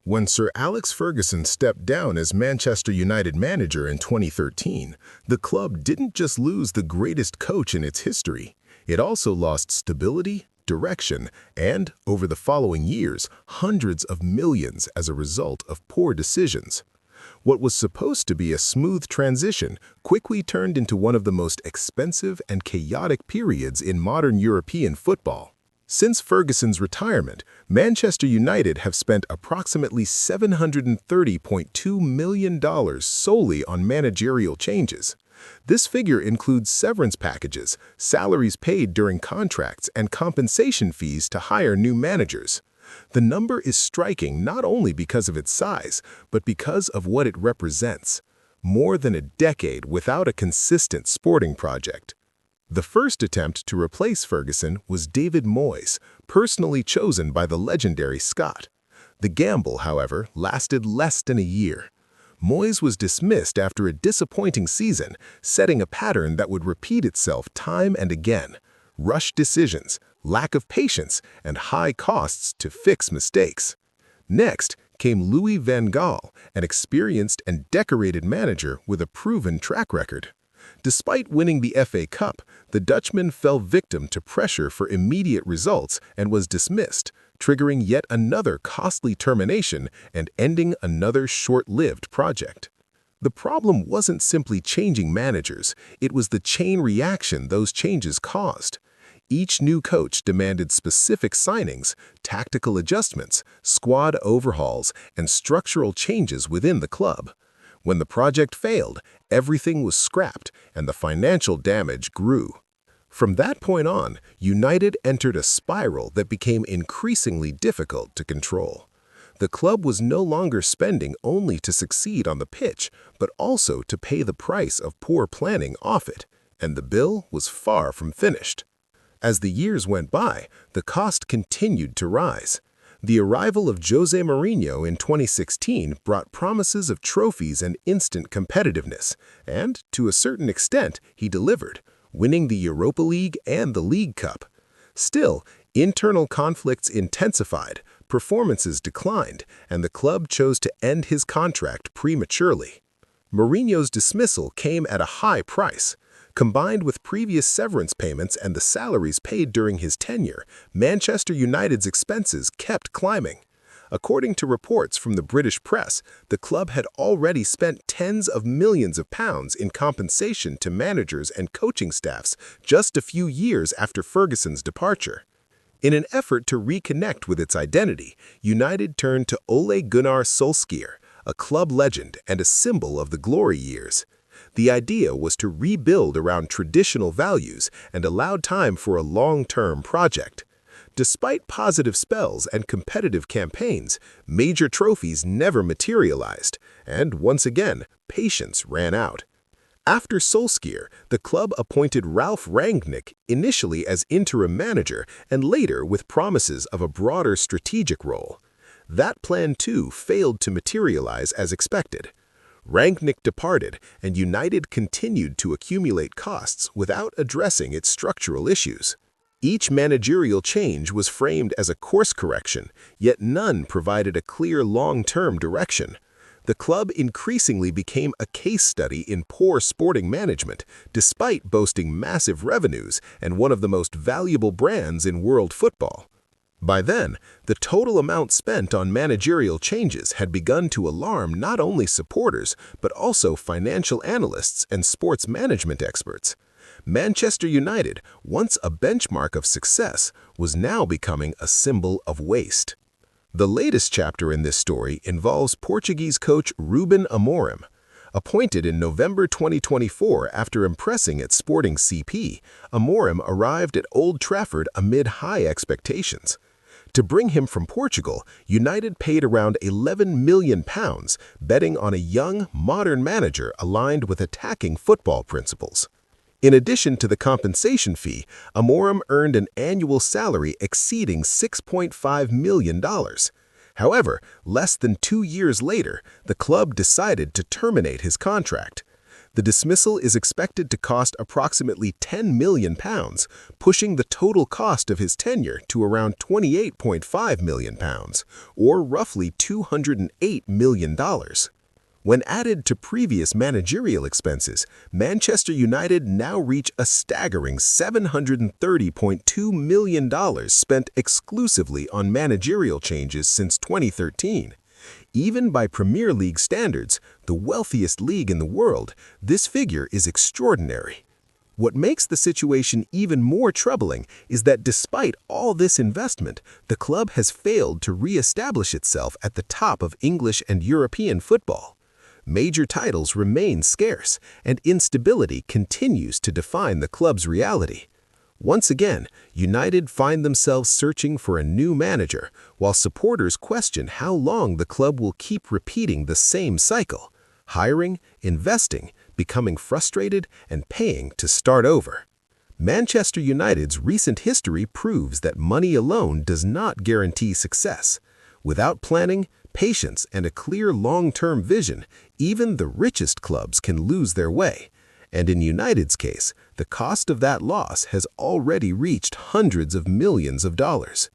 When Sir Alex Ferguson stepped down as Manchester United manager in 2013, the club didn't just lose the greatest coach in its history. It also lost stability, direction, and, over the following years, hundreds of millions as a result of poor decisions. What was supposed to be a smooth transition quickly turned into one of the most expensive and chaotic periods in modern European football. Since Ferguson's retirement, Manchester United have spent approximately $730.2 million solely on managerial changes. This figure includes severance packages, salaries paid during contracts, and compensation fees to hire new managers. The number is striking not only because of its size, but because of what it represents: more than a decade without a consistent sporting project. The first attempt to replace Ferguson was David Moyes, personally chosen by the legendary Scot. The gamble, however, lasted less than a year. Moyes was dismissed after a disappointing season, setting a pattern that would repeat itself time and again: rushed decisions, lack of patience, and high costs to fix mistakes. Next came Louis van Gaal, an experienced and decorated manager with a proven track record. Despite winning the FA Cup, the Dutchman fell victim to pressure for immediate results and was dismissed, triggering yet another costly termination and ending another short-lived project. The problem wasn't simply changing managers, it was the chain reaction those changes caused. Each new coach demanded specific signings, tactical adjustments, squad overhauls, and structural changes within the club. When the project failed, everything was scrapped and the financial damage grew. From that point on, United entered a spiral that became increasingly difficult to control. The club was no longer spending only to succeed on the pitch, but also to pay the price of poor planning off it, and the bill was far from finished. As the years went by, the cost continued to rise. The arrival of Jose Mourinho in 2016 brought promises of trophies and instant competitiveness, and, to a certain extent, he delivered, winning the Europa League and the League Cup. Still, internal conflicts intensified, performances declined, and the club chose to end his contract prematurely. Mourinho's dismissal came at a high price. Combined with previous severance payments and the salaries paid during his tenure, Manchester United's expenses kept climbing. According to reports from the British press, the club had already spent tens of millions of pounds in compensation to managers and coaching staffs just a few years after Ferguson's departure. In an effort to reconnect with its identity, United turned to Ole Gunnar Solskjaer, a club legend and a symbol of the glory years. The idea was to rebuild around traditional values and allowed time for a long-term project. Despite positive spells and competitive campaigns, major trophies never materialized, and once again, patience ran out. After Solskjaer, the club appointed Ralf Rangnick initially as interim manager and later with promises of a broader strategic role. That plan too failed to materialize as expected. Rangnick departed, and United continued to accumulate costs without addressing its structural issues. Each managerial change was framed as a course correction, yet none provided a clear long-term direction. The club increasingly became a case study in poor sporting management, despite boasting massive revenues and one of the most valuable brands in world football. By then, the total amount spent on managerial changes had begun to alarm not only supporters, but also financial analysts and sports management experts. Manchester United, once a benchmark of success, was now becoming a symbol of waste. The latest chapter in this story involves Portuguese coach Ruben Amorim. Appointed in November 2024 after impressing at Sporting CP, Amorim arrived at Old Trafford amid high expectations. To bring him from Portugal, United paid around £11 million, betting on a young, modern manager aligned with attacking football principles. In addition to the compensation fee, Amorim earned an annual salary exceeding $6.5 million. However, less than 2 years later, the club decided to terminate his contract. The dismissal is expected to cost approximately £10 million, pushing the total cost of his tenure to around £28.5 million, or roughly $208 million. When added to previous managerial expenses, Manchester United now reach a staggering $730.2 million spent exclusively on managerial changes since 2013. Even by Premier League standards, the wealthiest league in the world, this figure is extraordinary. What makes the situation even more troubling is that despite all this investment, the club has failed to re-establish itself at the top of English and European football. Major titles remain scarce, and instability continues to define the club's reality. Once again, United find themselves searching for a new manager, while supporters question how long the club will keep repeating the same cycle: hiring, investing, becoming frustrated, and paying to start over. Manchester United's recent history proves that money alone does not guarantee success. Without planning, patience, and a clear long-term vision, even the richest clubs can lose their way. And in United's case, the cost of that loss has already reached hundreds of millions of dollars.